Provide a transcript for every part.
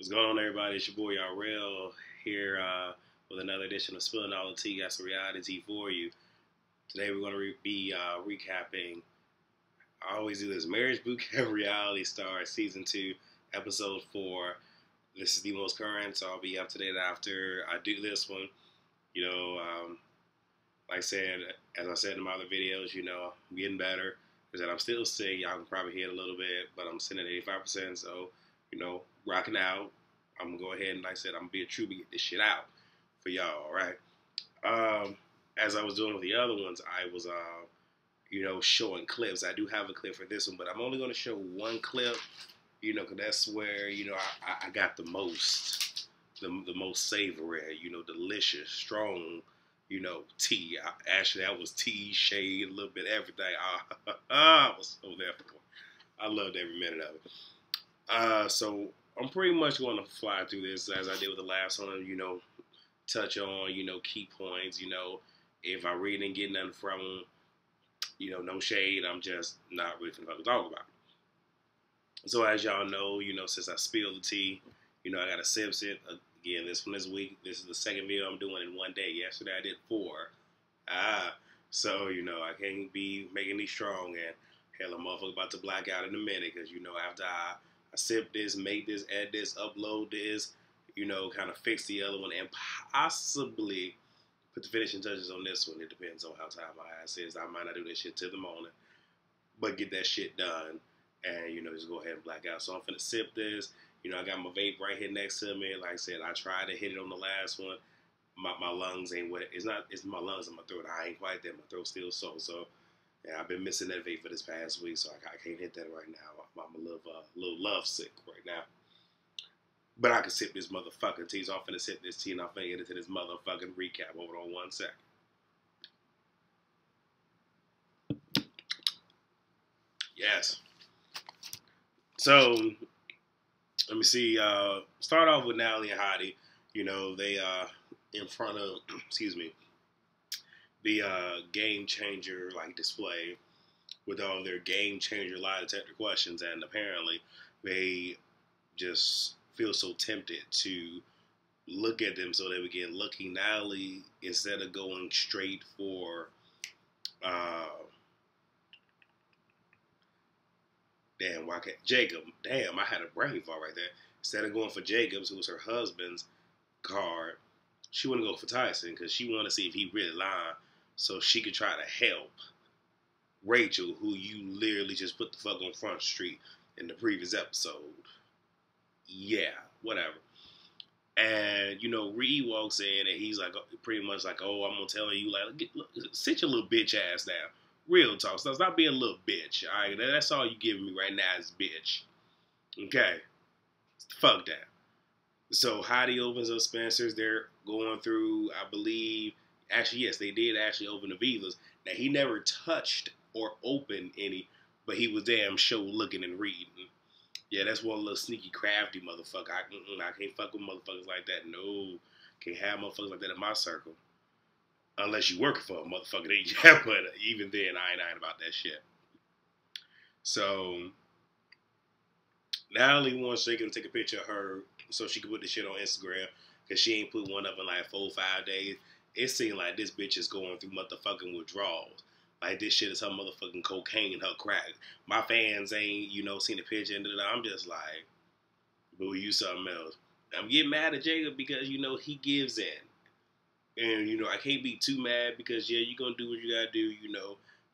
What's going on, everybody? It's your boy, Real here with another edition of Spilling All the Tea. Got some reality tea for you. Today, we're going to be recapping. I always do this Marriage Boot Camp Reality Star Season 2, Episode 4. This is the most current, so I'll be up to date after I do this one. Like I said, as I said in my other videos, I'm getting better. Because I'm still sick. Y'all can probably hear it a little bit, but I'm sitting at 85%, so rocking out. I'm gonna go ahead and, like I said, I'm gonna be a trooper, get this shit out for y'all, all right? As I was doing with the other ones, I was, showing clips. I do have a clip for this one, but I'm only gonna show one clip, because that's where, I got the most savory, delicious, strong, tea. Actually, that was tea, shade, a little bit of everything. I was so there for it. I loved every minute of it. So I'm pretty much going to fly through this as I did with the last one, touch on, key points, if I really didn't get nothing from them, no shade, I'm just not really finna fucking talk about it. So as y'all know, since I spilled the tea, I got to sip it. Again, this one this week. This is the second video I'm doing in one day. Yesterday I did 4. So, I can't be making these strong, and hell, a motherfucker about to black out in a minute, because, after I sip this, make this, add this, upload this, kind of fix the other one, and possibly put the finishing touches on this one. It depends on how tired my ass is. I might not do this shit till the morning, but get that shit done, and, just go ahead and black out. So I'm finna sip this. I got my vape right here next to me. Like I said, I tried to hit it on the last one. My lungs ain't wet. It's my lungs in my throat. I ain't quite there. My throat's still sore. So, yeah, I've been missing that vape for this past week, so I can't hit that right now. I'm a little love sick right now. But I can sip this motherfucking tea, so I'm finna sip this tea, and I'm finna get into this motherfucking recap. Hold on one second. Yes. So, let me see. Start off with Natalie and Heidi. They in front of, excuse me, the game changer display with all their game changer lie detector questions, and apparently they just feel so tempted to look at them, so they begin looking. Natalie, instead of going straight for Jacob. Damn, I had a brain fart right there. Instead of going for Jacobs, who was her husband's card, she wanted to go for Tyson because she wanted to see if he really lied, so she could try to help Rachel, who you literally just put the fuck on Front Street in the previous episode. Yeah, whatever. And, Reed walks in and he's like, pretty much like, oh, I'm going to tell you, look, sit your little bitch ass down. Real talk. Stop being a little bitch. All right, that's all you giving me right now is bitch. Okay, fuck that. So Heidi opens up Spencer's. They're going through, I believe, actually yes, they did actually open the Viva's. Now he never touched or opened any, but he was damn sure looking and reading. Yeah, that's one little sneaky crafty motherfucker. I can't fuck with motherfuckers like that. No, can't have motherfuckers like that in my circle. Unless you working for a motherfucker, then yeah, but even then, I ain't about that shit. So, Natalie wants Jacob to take a picture of her so she can put the shit on Instagram, because she ain't put one up in 4 or 5 days. It seems like this bitch is going through motherfucking withdrawals. Like, this shit is her motherfucking cocaine, her crack. My fans ain't, seen the picture, and I'm just like, boo, you something else. I'm getting mad at Jacob because, he gives in. And, I can't be too mad because, yeah, you're going to do what you got to do,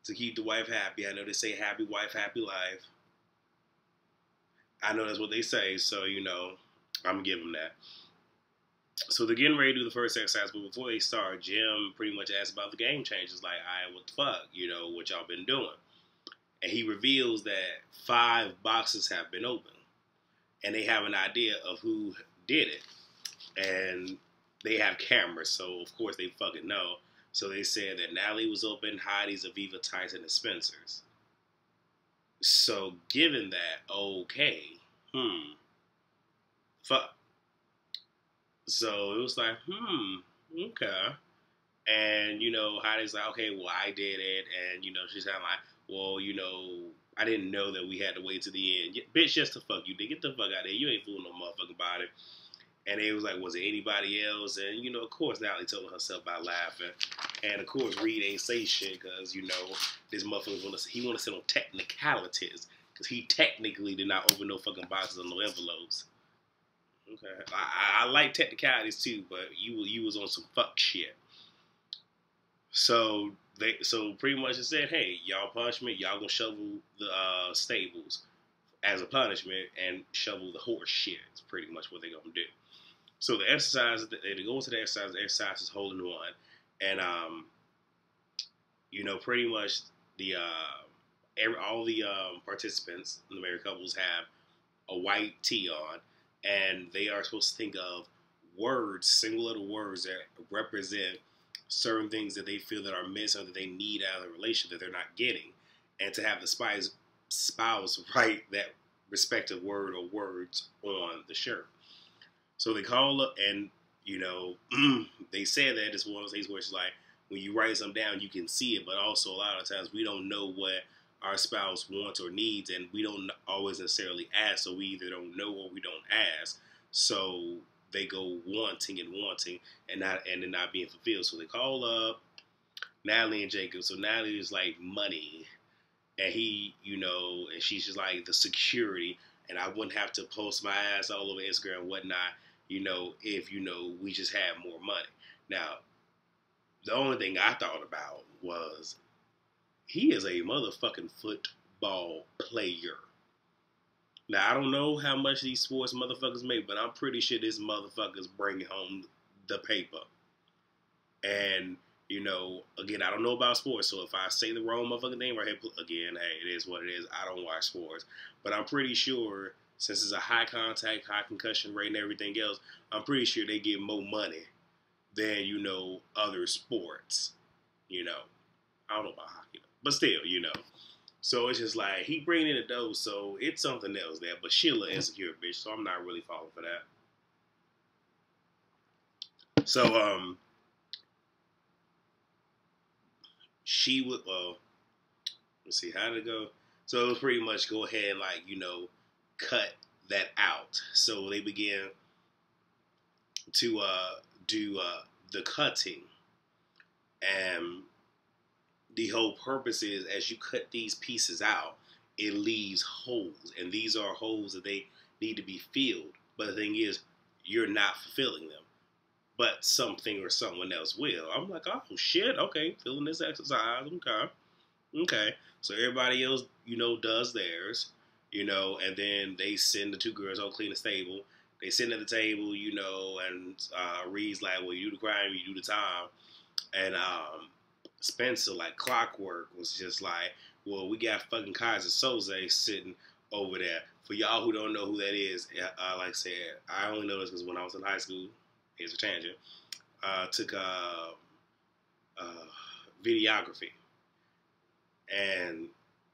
to keep the wife happy. I know they say happy wife, happy life. I know that's what they say, so, I'm going to give them that. So they're getting ready to do the first exercise, but before they start, Jim pretty much asks about the game changes. Like, all right, what the fuck, what y'all been doing? And he reveals that 5 boxes have been opened. And they have an idea of who did it. And they have cameras, so of course they fucking know. So they said that Natalie was open, Heidi's, Aviva, Tyson, and Spencer's. So given that, okay, fuck. So it was like, okay. And, Heidi's like, okay, well, I did it. And, she's kind of like, well, I didn't know that we had to wait to the end. Bitch, just to fuck you. Get the fuck out of here. You ain't fooling no motherfucking body. And they was like, was it anybody else? And, you know, of course, Natalie told herself by laughing. And, of course, Reed ain't say shit because, you know, this motherfucker want to sit on technicalities because he technically did not open no fucking boxes or no envelopes. Okay. I like technicalities, too, but you was on some fuck shit. So pretty much it said, hey, y'all punishment, y'all gonna shovel the stables as a punishment and shovel the horse shit. It's pretty much what they gonna do. So the exercise, they go into the exercise is holding one, and you know, pretty much all the participants in the married couples have a white tee on, and they are supposed to think of words, single letter words that represent certain things that they feel that are missing or that they need out of the relationship that they're not getting, and to have the spouse write that respective word or words on the shirt. So they call up, and you know, they said that it's one of those things where it's like when you write something down, you can see it, but also a lot of times we don't know what our spouse wants or needs, and we don't always necessarily ask, so we either don't know or we don't ask. So they go wanting and then not being fulfilled. So they call up Natalie and Jacob. So Natalie is like money, and he, you know, and she's just like the security, and I wouldn't have to post my ass all over Instagram and whatnot, you know, if, you know, we just had more money. Now, the only thing I thought about was he is a motherfucking football player. Now, I don't know how much these sports motherfuckers make, but I'm pretty sure this motherfucker's bringing home the paper. And, you know, again, I don't know about sports, so if I say the wrong motherfucking name right here, again, hey, it is what it is. I don't watch sports. But I'm pretty sure, since it's a high contact, high concussion rate and everything else, I'm pretty sure they get more money than, you know, other sports. You know, I don't know about hockey, but still, you know. So it's just like, he bringing in a dough, so it's something else there. But she a little insecure bitch, so I'm not really falling for that. So, she would, let's see, how did it go? So it was pretty much go ahead and, like, you know, cut that out. So they began to do the cutting. And the whole purpose is, as you cut these pieces out, it leaves holes. And these are holes that they need to be filled. But the thing is, you're not fulfilling them. But something or someone else will. I'm like, oh, shit, okay, filling this exercise, okay. So everybody else, you know, does theirs, you know, and then they send the two girls all clean the stable. They sit at the table, you know, and Reed's like, well, you do the crime, you do the time. And Spencer, like clockwork, was just like, well, we got fucking Kaiser Soze sitting over there. For y'all who don't know who that is, like I said, I only know this because when I was in high school, here's a tangent, took videography. And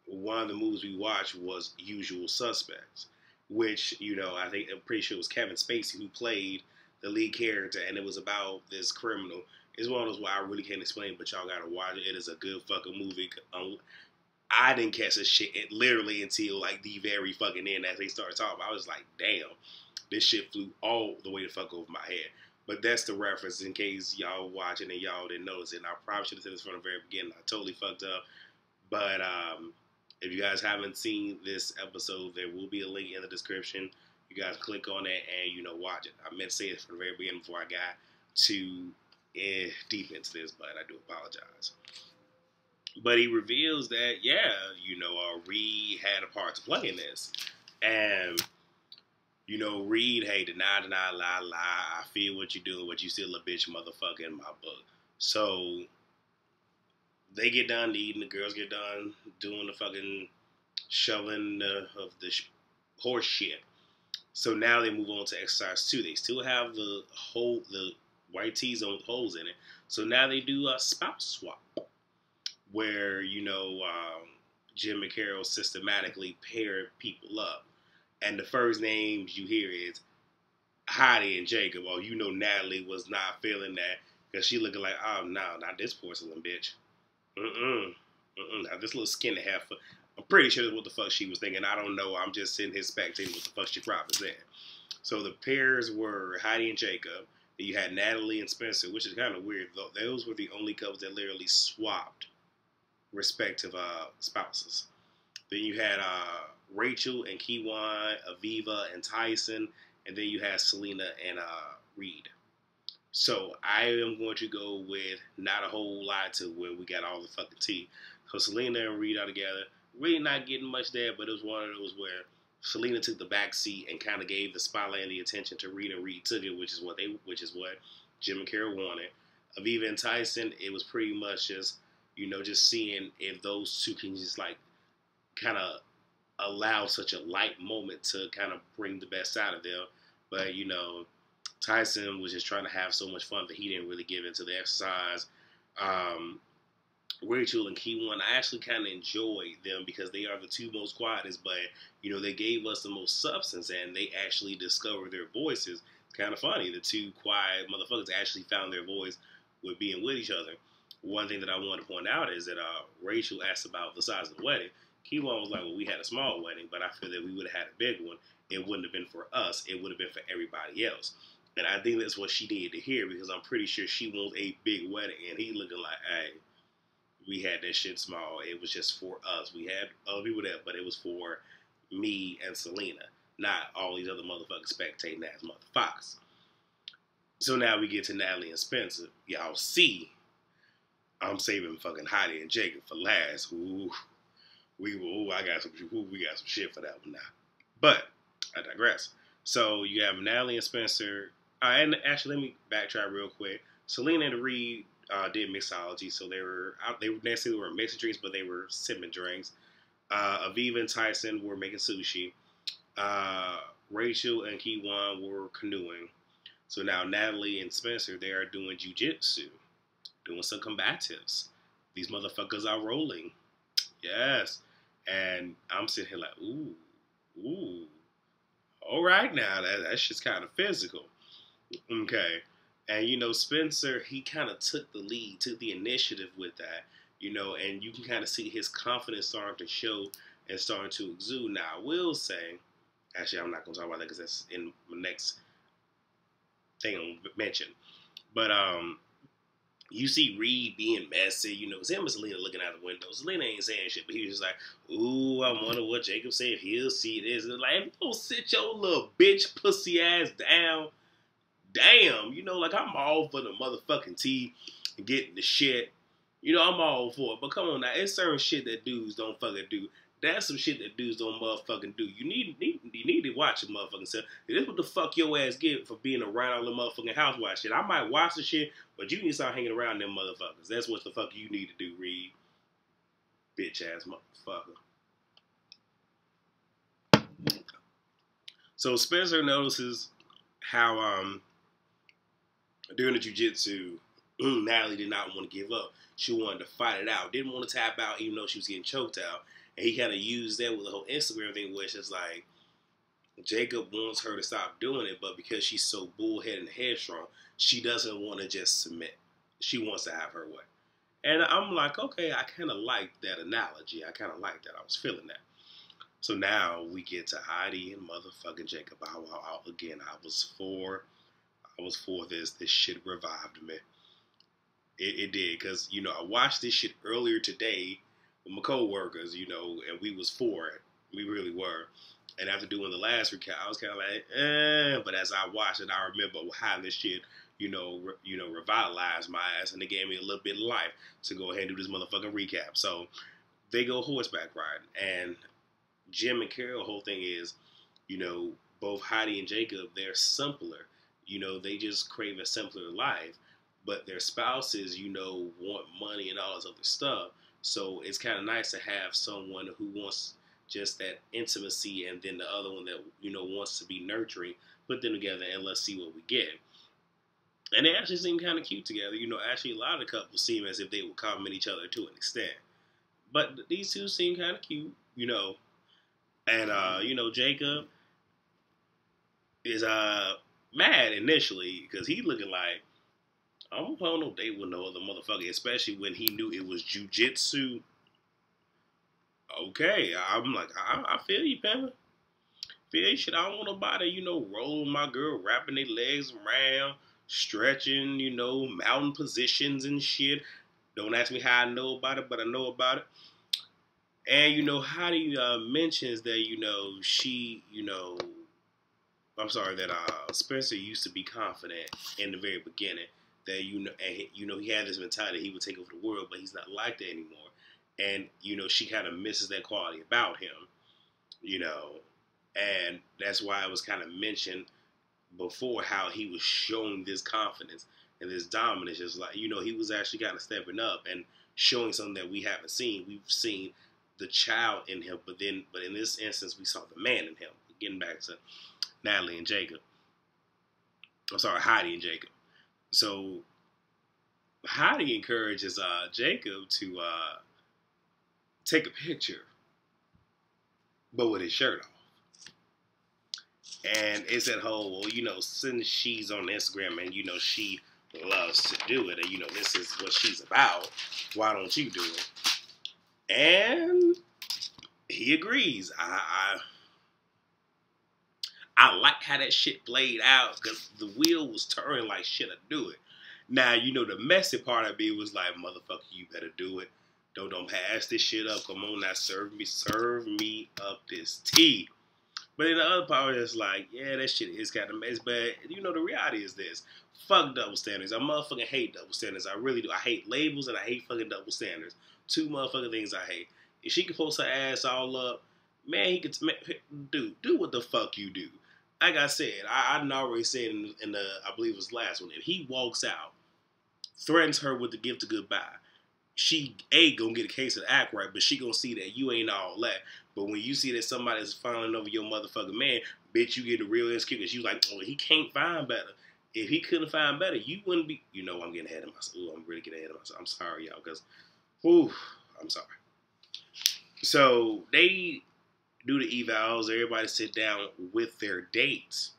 one of the movies we watched was Usual Suspects, which, you know, I'm pretty sure it was Kevin Spacey who played the lead character, and it was about this criminal. It's one of those where I really can't explain, but y'all gotta watch it. It is a good fucking movie. I didn't catch this shit literally until, like, the very fucking end as they started talking. I was like, damn, this shit flew all the way the fuck over my head. But that's the reference in case y'all watching and y'all didn't notice it. And I probably should have said this from the very beginning. I totally fucked up. But if you guys haven't seen this episode, there will be a link in the description. You guys click on it and, you know, watch it. I meant to say it from the very beginning before I got too deep into this, but I do apologize. But he reveals that, yeah, you know, Reed had a part to play in this. And, you know, Reed, hey, deny, lie. I feel what you're doing, but you still a bitch motherfucker in my book. So they get done eating, the girls get done doing the fucking shoveling of the horse shit. So now they move on to exercise 2. They still have the white tees on with holes in it. So now they do a spouse swap, where, you know, Jim and Carol systematically pair people up. And the first names you hear is Heidi and Jacob. Oh, you know Natalie was not feeling that because she looking like, oh, no, not this porcelain bitch. Now this little skinny heifer. I'm pretty sure that's what the fuck she was thinking. I don't know. I'm just sitting here spectating what the fuck she probably said. So the pairs were Heidi and Jacob. Then you had Natalie and Spencer, which is kind of weird. Those were the only couples that literally swapped respective spouses. Then you had Rachel and Kiwan, Aviva and Tyson, and then you had Selena and Reed. So I am going to go with not a whole lot to where we got all the fucking tea. So Selena and Reed are together. Really not getting much there, but it was one of those where Selena took the back seat and kind of gave the spotlight and the attention to Reed, and Reed took it, which is what Jim and Carol wanted. Aviva and Tyson, it was pretty much just, just seeing if those two can just like kind of allow such a light moment to kind of bring the best out of them. But, Tyson was just trying to have so much fun that he didn't really give into the exercise. Rachel and Kiwan, I actually kind of enjoyed them because they are the two most quietest, but, they gave us the most substance and they actually discovered their voices. It's kind of funny. The two quiet motherfuckers actually found their voice with being with each other. One thing that I want to point out is that Rachel asked about the size of the wedding. Kiwan was like, well, we had a small wedding, but I feel that we would have had a big one. It wouldn't have been for us. It would have been for everybody else. And I think that's what she needed to hear because I'm pretty sure she wants a big wedding. And he looking like, hey, we had that shit small. It was just for us. We had other people there, but it was for me and Selena, not all these other motherfuckers spectating as motherfuckers. So now we get to Natalie and Spencer. Y'all see, I'm saving fucking Heidi and Jacob for last. Ooh, we got some shit for that one now. But I digress. So you have Natalie and Spencer. And actually, let me backtrack real quick. Selena and Reed did mixology, so they were necessarily were mixing drinks, but they were sipping drinks. Aviva and Tyson were making sushi. Rachel and Kiwan were canoeing. So now Natalie and Spencer, they are doing jujitsu, doing some combatives. These motherfuckers are rolling. Yes. And I'm sitting here like, ooh. All right now, that's just kind of physical. Okay. And, Spencer, he kind of took the lead, took the initiative with that, and you can kind of see his confidence starting to show and starting to exude. Now, I will say, actually, I'm not going to talk about that because that's in the next thing I'll mention. But, you see Reed being messy, it's him and Selena looking out the window. Selena ain't saying shit, but he was just like, ooh, I wonder what Jacob said if he'll see this. And like, if you don't sit your little bitch pussy ass down, damn, I'm all for the motherfucking tea and getting the shit. I'm all for it. But come on now, it's certain shit that dudes don't fucking do. That's some shit that dudes don't motherfucking do. You need to watch your motherfucking self. This what the fuck your ass get for being around all the motherfucking housewife shit. I might watch the shit, but you need to start hanging around them motherfuckers. That's what the fuck you need to do, Reed. Bitch ass motherfucker. So Spencer notices how during the jiu-jitsu, Natalie did not want to give up. She wanted to fight it out. Didn't want to tap out even though she was getting choked out. And he kind of used that with the whole Instagram thing where it's just like, Jacob wants her to stop doing it, but because she's so bullheaded and headstrong, she doesn't want to just submit. She wants to have her way. And I'm like, okay, I kind of like that analogy. I kind of like that. I was feeling that. So now we get to Heidi and motherfucking Jacob. Again, I was for this. This shit revived me. It did, because, I watched this shit earlier today with my co-workers, and we was for it. We really were. And after doing the last recap, I was kind of like, But as I watched it, I remember how this shit, revitalized my ass, and it gave me a little bit of life to go ahead and do this motherfucking recap. So they go horseback riding, and Jim and Carol, whole thing is, both Heidi and Jacob, they're simpler. They just crave a simpler life. But their spouses, want money and all this other stuff. So it's kind of nice to have someone who wants just that intimacy, and then the other one that, wants to be nurturing. Put them together and let's see what we get. And they actually seem kind of cute together. Actually a lot of the couples seem as if they would compliment each other to an extent. But these two seem kind of cute, And, Jacob is mad initially because he looking like, I don't want no date with no other motherfucker, especially when he knew it was jujitsu. Okay, I'm like, I feel you, Pamela. Feel you. Shit, I don't want nobody, rolling my girl, wrapping their legs around, stretching, mountain positions and shit. Don't ask me how I know about it, but I know about it. And Heidi mentions that I'm sorry that Spencer used to be confident in the very beginning that he had this mentality he would take over the world, but he's not like that anymore. And she kind of misses that quality about him, you know, and that's why it was kind of mentioned before how he was showing this confidence and this dominance, just like he was actually kind of stepping up and showing something that we haven't seen. We've seen the child in him, but in this instance, we saw the man in him. Getting back to Natalie and Jacob, I'm sorry, Heidi and Jacob. So Heidi encourages Jacob to take a picture, but with his shirt off. And it's that whole, since she's on Instagram and, she loves to do it, and, this is what she's about, why don't you do it? And he agrees. I like how that shit played out because the wheel was turning like shit, I do it. Now, the messy part of me was like, motherfucker, you better do it. Don't pass this shit up. Come on now, serve me up this tea. But then the other part is like, yeah, that shit is kind of messy. But, the reality is this. Fuck double standards. I motherfucking hate double standards. I really do. I hate labels and I hate fucking double standards. Two motherfucking things I hate. If she can post her ass all up, man, he could, do what the fuck you do. Like I said, I already said in the, I believe it was last one, if he walks out, threatens her with the gift of goodbye, she gonna get a case of the act right, but she gonna see that you ain't all that. But when you see that somebody's falling over your motherfucking man, bitch, you get a real insecure because you like, oh, he can't find better. If he couldn't find better, you wouldn't be. I'm getting ahead of myself. Ooh, I'm really getting ahead of myself. I'm sorry, y'all, because, I'm sorry. So they do the evals. Everybody sit down with their dates.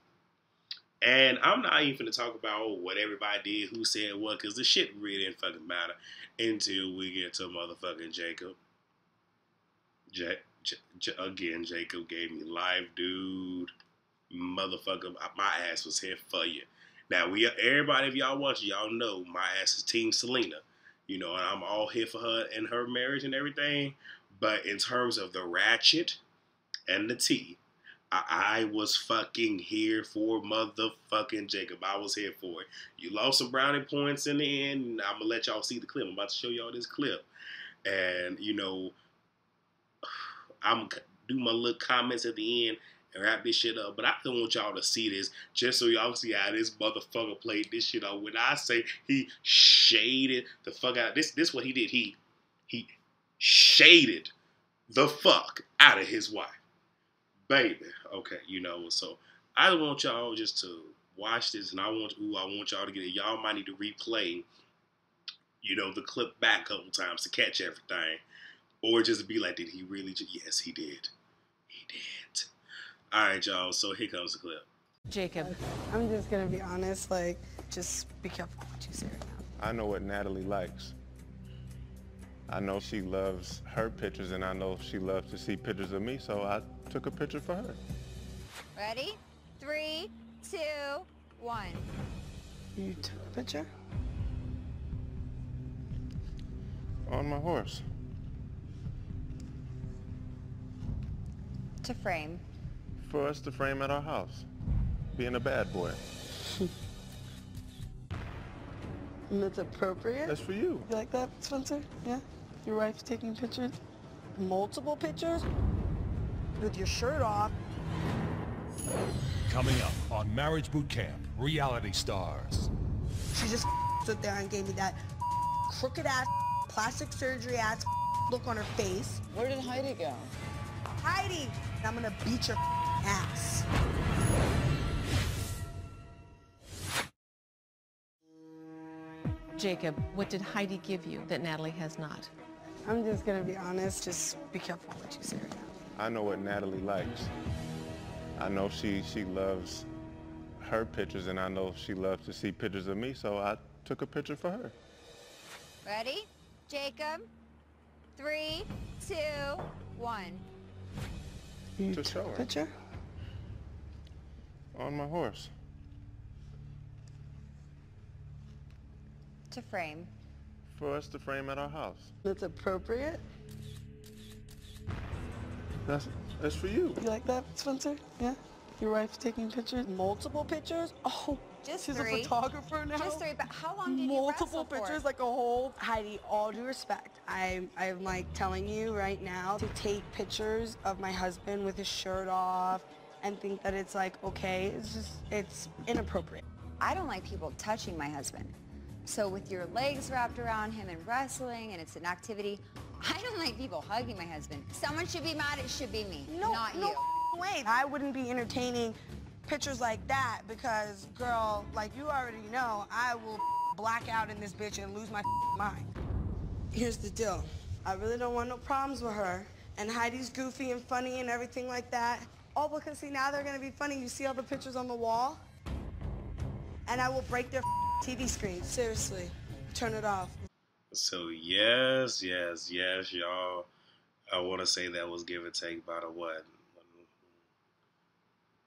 And I'm not even going to talk about what everybody did, who said what, because the shit really didn't fucking matter until we get to motherfucking Jacob. Again, Jacob gave me life, dude. Motherfucker, my ass was here for you. Now, everybody, if y'all watching, y'all know my ass is Team Selena. And I'm all here for her and her marriage and everything. But in terms of the ratchet and the tea, I was fucking here for motherfucking Jacob. I was here for it. You lost some brownie points in the end. And I'm going to let y'all see the clip. I'm about to show y'all this clip. And, I'm going to do my little comments at the end and wrap this shit up. But I don't want y'all to see this just so y'all see how this motherfucker played this shit out. When I say he shaded the fuck out. This what he did. He shaded the fuck out of his wife. Baby, okay, so I want y'all just to watch this, and I want y'all to get it. Y'all might need to replay, the clip back a couple times to catch everything, or just be like, did he really? Yes, he did. He did. All right, y'all. So here comes the clip. Jacob, I'm just gonna be honest. Like, just be careful what you say right now. I know what Natalie likes. I know she loves her pictures, and I know she loves to see pictures of me, so I took a picture for her. Ready? 3, 2, 1. You took a picture? On my horse. To frame. For us to frame at our house. Being a bad boy. And that's appropriate? That's for you. You like that, Spencer? Yeah? Your wife's taking pictures? Multiple pictures? With your shirt off. Coming up on Marriage Boot Camp, Reality Stars. She just stood there and gave me that crooked ass, plastic surgery ass look on her face. where did Heidi go? Heidi! I'm gonna beat your ass. Jacob, what did Heidi give you that Natalie has not? I'm just gonna be honest. Just be careful what you say right now. I know what Natalie likes. I know she loves her pictures, and I know she loves to see pictures of me, so I took a picture for her. Ready? Jacob? 3, 2, 1. You To took show a her. picture? On my horse. To frame. For us to frame at our house. That's appropriate. That's for you. You like that, Spencer? Yeah? Your wife's taking pictures? Multiple pictures? Oh, Just she's 3. a photographer now? Just 3, but how long did you Multiple wrestle for? pictures, like a whole... Heidi, all due respect, I'm like telling you right now to take pictures of my husband with his shirt off and think that it's like, okay, it's inappropriate. I don't like people touching my husband. So with your legs wrapped around him and wrestling and it's an activity, I don't like people hugging my husband. If someone should be mad, it should be me, not you. Way. I wouldn't be entertaining pictures like that because, girl, like you already know, I will black out in this bitch and lose my mind. Here's the deal. I really don't want no problems with her. And Heidi's goofy and funny and everything like that. All because, see, now they're gonna be funny. You see all the pictures on the wall? And I will break their TV screen. Seriously. Turn it off. So yes, y'all. I want to say that was give or take about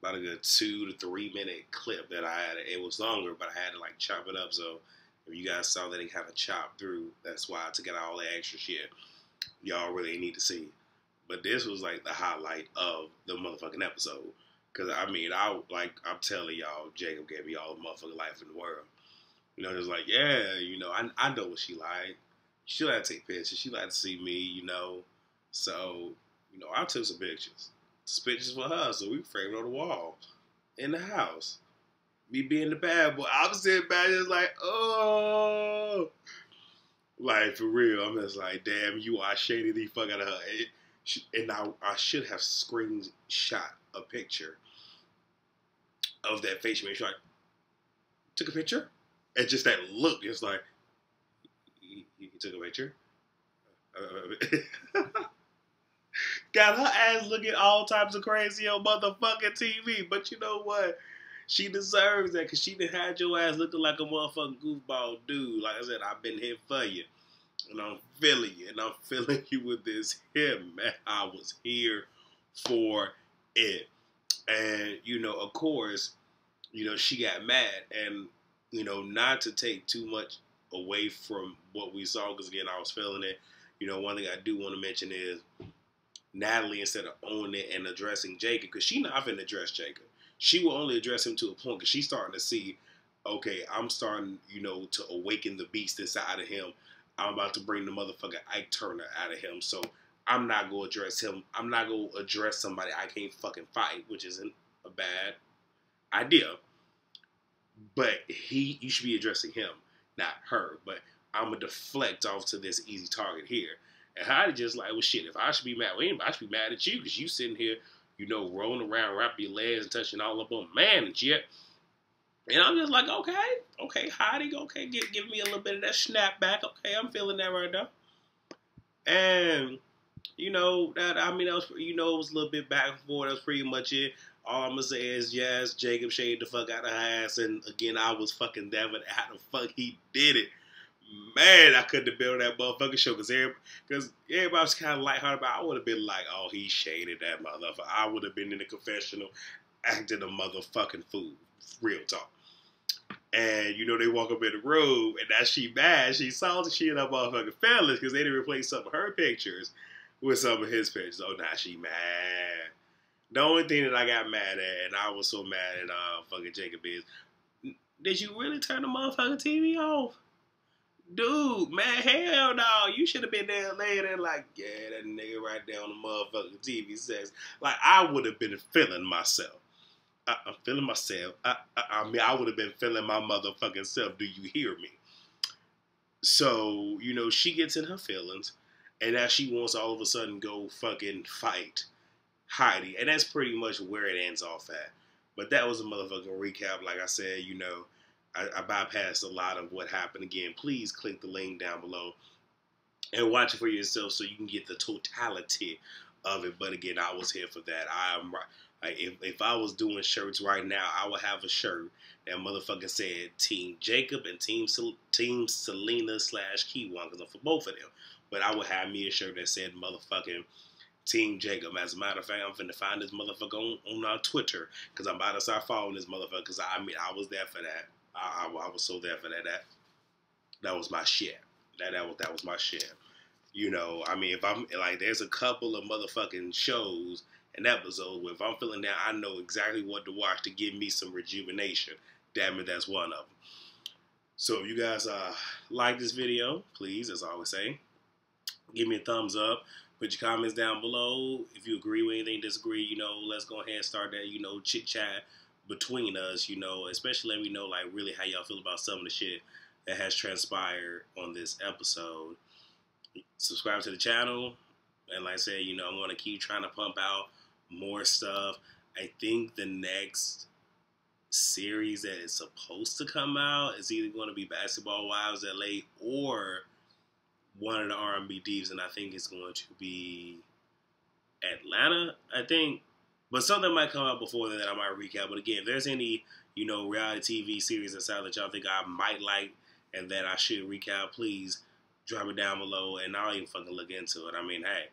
about a good 2 to 3 minute clip that I had. It was longer, but I had to like chop it up. So if you guys saw that it kind of chopped through, that's why I took out all the extra shit. Y'all really need to see. But this was like the highlight of the motherfucking episode. Cause I mean, I'm telling y'all, Jacob gave me all the motherfucking life in the world. You know, just like, yeah, you know, I know what she like. She like to take pictures. She like to see me, you know. So, you know, I took some pictures. Some pictures for her, so we framed on the wall in the house. Me being the bad boy. I'm sitting back just like, oh. Like, for real. I'm just like, damn, you are shady the fuck out of her. And I should have screenshot a picture of that face. Make sure I took a picture. And just that look, it's like, he took a picture. Got her ass looking all types of crazy on motherfucking TV. But you know what? She deserves that because she done had your ass looking like a motherfucking goofball dude. Like I said, I've been here for you. And I'm feeling you. And I'm feeling you with this here, man. I was here for it. And, you know, of course, you know, she got mad. And, you know, not to take too much away from what we saw, because, again, I was feeling it. You know, one thing I do want to mention is Natalie, instead of owning it and addressing Jacob, because she not finna address Jacob. She will only address him to a point, because she's starting to see, okay, I'm starting, you know, to awaken the beast inside of him. I'm about to bring the motherfucker Ike Turner out of him. So I'm not going to address him. I'm not going to address somebody I can't fucking fight, which isn't a bad idea. But you should be addressing him, not her. But I'm going to deflect off to this easy target here. And Heidi just like, well, shit, if I should be mad with anybody, I should be mad at you because you sitting here, you know, rolling around, wrapping your legs and touching all up on man and shit. And I'm just like, okay, Heidi, okay, give me a little bit of that snap back. Okay, I'm feeling that right now. And, you know, that was, you know, it was a little bit back and forth. That's pretty much it. All I'm going to say is, yes, Jacob shaved the fuck out of her ass. And, again, I was fucking there, but how the fuck he did it. Man, I couldn't have been on that motherfucking show because everybody was kind of lighthearted, but I would have been like, oh, he shaded that motherfucker. I would have been in the confessional acting a motherfucking fool. Real talk. And, you know, they walk up in the room, and now she mad. She saw the shit up motherfucking fellas because they didn't replace some of her pictures with some of his pictures. Oh, now she mad. The only thing that I got mad at, and I was so mad at fucking Jacob, is, did you really turn the motherfucking TV off? Dude, man, hell no. You should have been there laying there like, yeah, that nigga right there on the motherfucking TV says. Like, I would have been feeling myself. I'm feeling myself. I mean, I would have been feeling my motherfucking self. Do you hear me? So, you know, she gets in her feelings, and now she wants to all of a sudden go fucking fight Heidi. And that's pretty much where it ends off at. But that was a motherfucking recap. Like I said, you know, I bypassed a lot of what happened. Again, please click the link down below and watch it for yourself so you can get the totality of it. But again, I was here for that. Like if I was doing shirts right now, I would have a shirt that motherfucking said Team Jacob and Team Selena / Keyone, because I'm for both of them. But I would have me a shirt that said motherfucking Team Jacob. As a matter of fact, I'm finna find this motherfucker on our Twitter, because I'm about to start following this motherfucker, because I was there for that. I was so there for that. That was my shit. That was my shit. You know, I mean, if I'm like, there's a couple of motherfucking shows and episodes where if I'm feeling down, I know exactly what to watch to give me some rejuvenation. Damn it, that's one of them. So if you guys like this video, please, as I always say, give me a thumbs up. Put your comments down below. If you agree with anything, disagree, you know, let's go ahead and start that, you know, chit-chat between us, you know, especially let me know, like, really how y'all feel about some of the shit that has transpired on this episode. Subscribe to the channel, and like I said, you know, I'm going to keep trying to pump out more stuff. I think the next series that is supposed to come out is either going to be Basketball Wives LA or one of the R&B Divas, and I think it's going to be Atlanta, I think. But something might come out before that I might recap. But again, if there's any, you know, reality TV series that's out that y'all think I might like and that I should recap, please drop it down below, and I'll even fucking look into it. I mean, hey,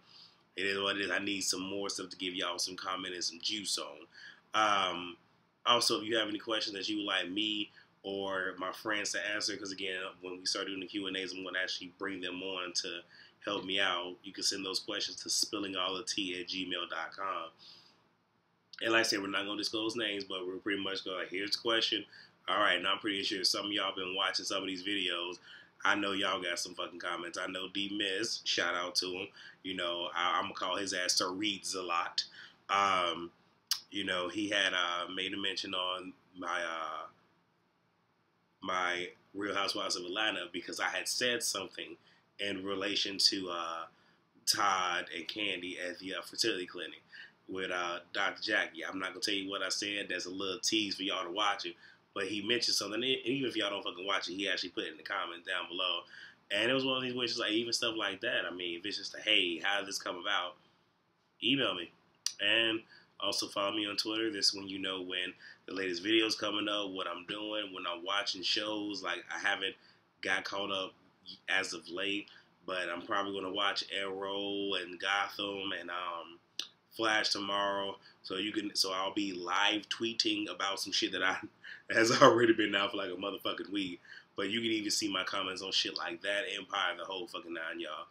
it is what it is. I need some more stuff to give y'all some comment and some juice on. Also, if you have any questions that you would like me or my friends to answer, because again, when we start doing the Q&As, I'm going to actually bring them on to help me out. You can send those questions to spillingallthetea@gmail.com. And like I said, we're not going to disclose names, but we're pretty much going like, here's the question. All right, now I'm pretty sure some of y'all been watching some of these videos. I know y'all got some fucking comments. I know D-Miz, shout out to him. You know, I'm going to call his ass Sir Reads a lot. You know, he had made a mention on my Real Housewives of Atlanta because I had said something in relation to Todd and Candy at the fertility clinic with Dr. Jackie. I'm not going to tell you what I said. There's a little tease for y'all to watch it. But he mentioned something, and even if y'all don't fucking watch it, he actually put it in the comments down below. And it was one of these wishes, like, even stuff like that. I mean, if it's just a, hey, how did this come about? Email me. And also follow me on Twitter. This is when you know when the latest videos coming up, what I'm doing, when I'm watching shows. Like, I haven't got caught up as of late, but I'm probably going to watch Arrow and Gotham and Flash tomorrow. So I'll be live tweeting about some shit that has already been out for like a motherfucking week. But you can even see my comments on shit like that, Empire, the whole fucking nine, y'all.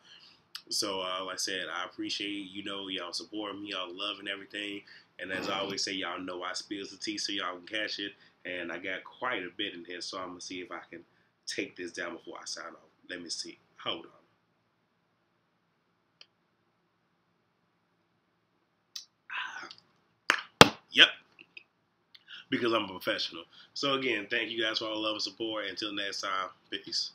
So, like I said, I appreciate, you know, y'all supporting me, y'all love and everything. And as I always say, y'all know I spills the tea so y'all can catch it. And I got quite a bit in here, so I'm going to see if I can take this down before I sign off. Let me see. Hold on. Yep. Because I'm a professional. So again, thank you guys for all the love and support. Until next time, peace.